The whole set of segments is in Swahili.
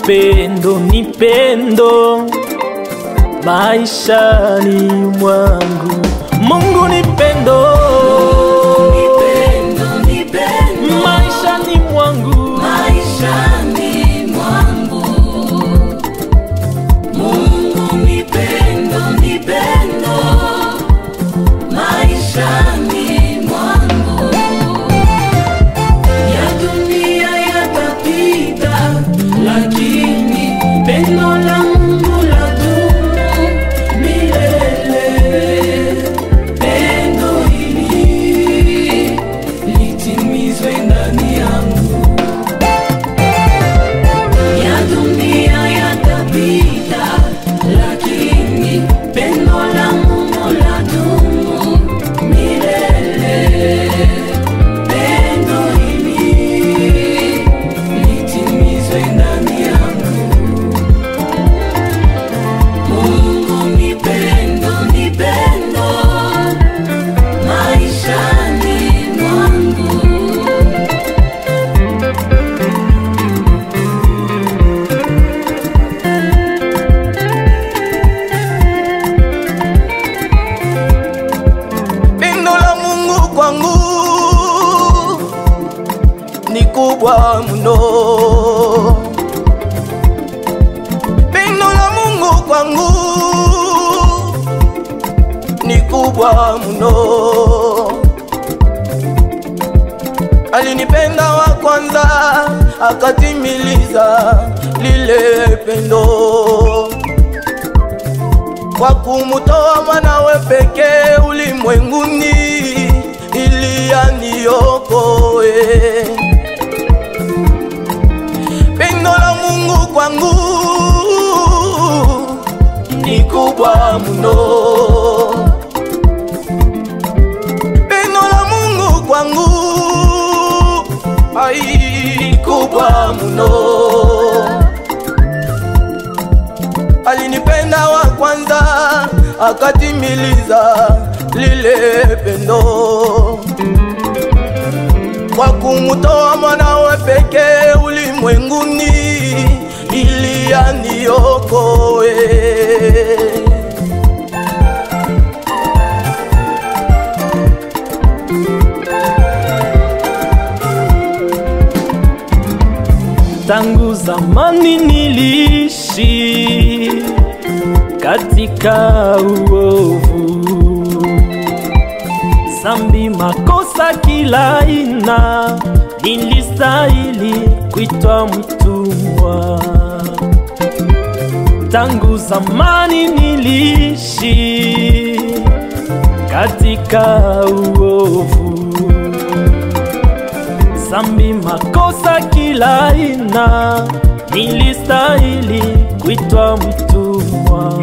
pendo ni pendo maishani mwangu. Mungu ni pendo, maishani mwangu, maishani mwangu. Mungu ni pendo, maishani mwangu. Ya dunia yatapita, lakini pendo la Mungu ladumu milele. Pendo hili litimizwe ndani yangu. Ya dunia yatapita, lakini pendo la Mungu ladumu milele. Pendo hili litimizwe ndani yangu. Mungu ni pendo, maishani mwangu. Pendo la Mungu kwangu ni kubwa mno. Pendo la Mungu kwangu ni kubwa mno. Alinipenda wa kwanza, akatimiliza lile pendo kwa kumutoa mwanawe pekee ulimwenguni ili aniokoe. Pendo la Mungu kwangu ni kubwa mno. Pendo la Mungu kwangu ni kubwa mno. Alinipenda wa kwanza, akatimiliza lile pendo kwa kumutoa mwanawe pekee ulimwenguni ili aniokoe. tangu zamani niliishi katika uovu, zambi, makosa kila aina, nilistahili kuitwa mtumwa. Tangu zamani niliishi katika uovu, zambi, makosa kila aina, nilistahili kuitwa mtumwa.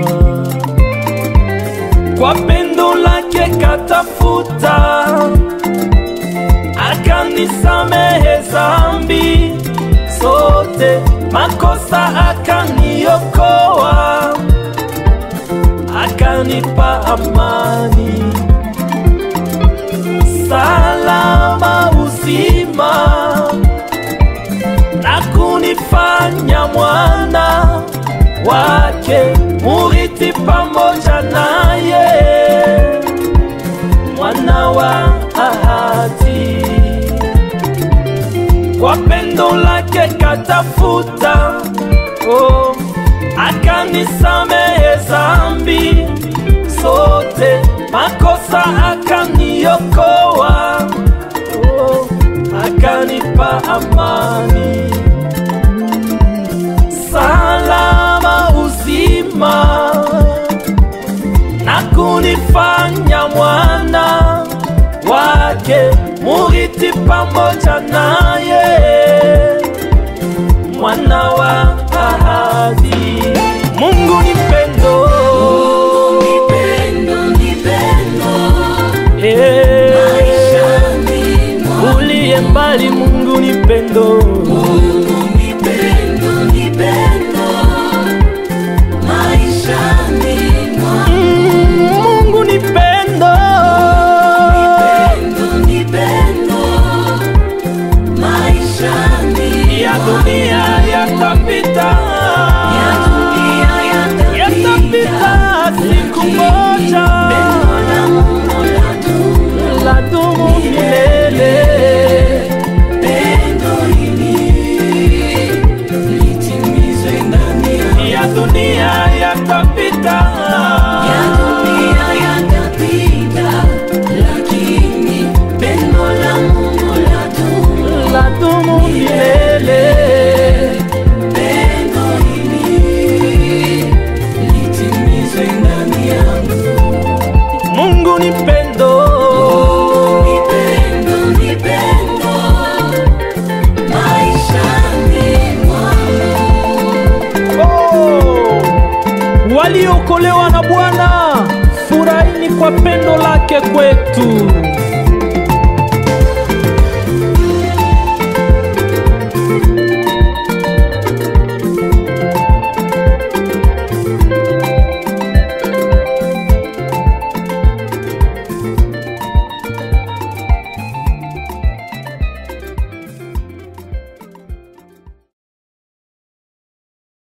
Kwa pendo lake katafuta, akanisamehe zambi zote, makosa akaniokoa, akanipa amani, salama, uzima, na kunifanya mwana wake, murithi pamoja naye, mwana wa ahadi. Kwa pendo lake katafuta, akanisamehe zambi zote, makosa akaniokoa, akanipa amani, salama, uzima, na kunifanya mwana wake, murithi pamoja naye, mwana wa ahadi. Mungu ni pendo, uliye mbali. Mungu ni pendo, Mungu ni pendo, maishani mwangu. Mungu ni pendo, maishani ya dunia yatapita, waliokolewa na Bwana, furahini kwa pendo lake kwetu.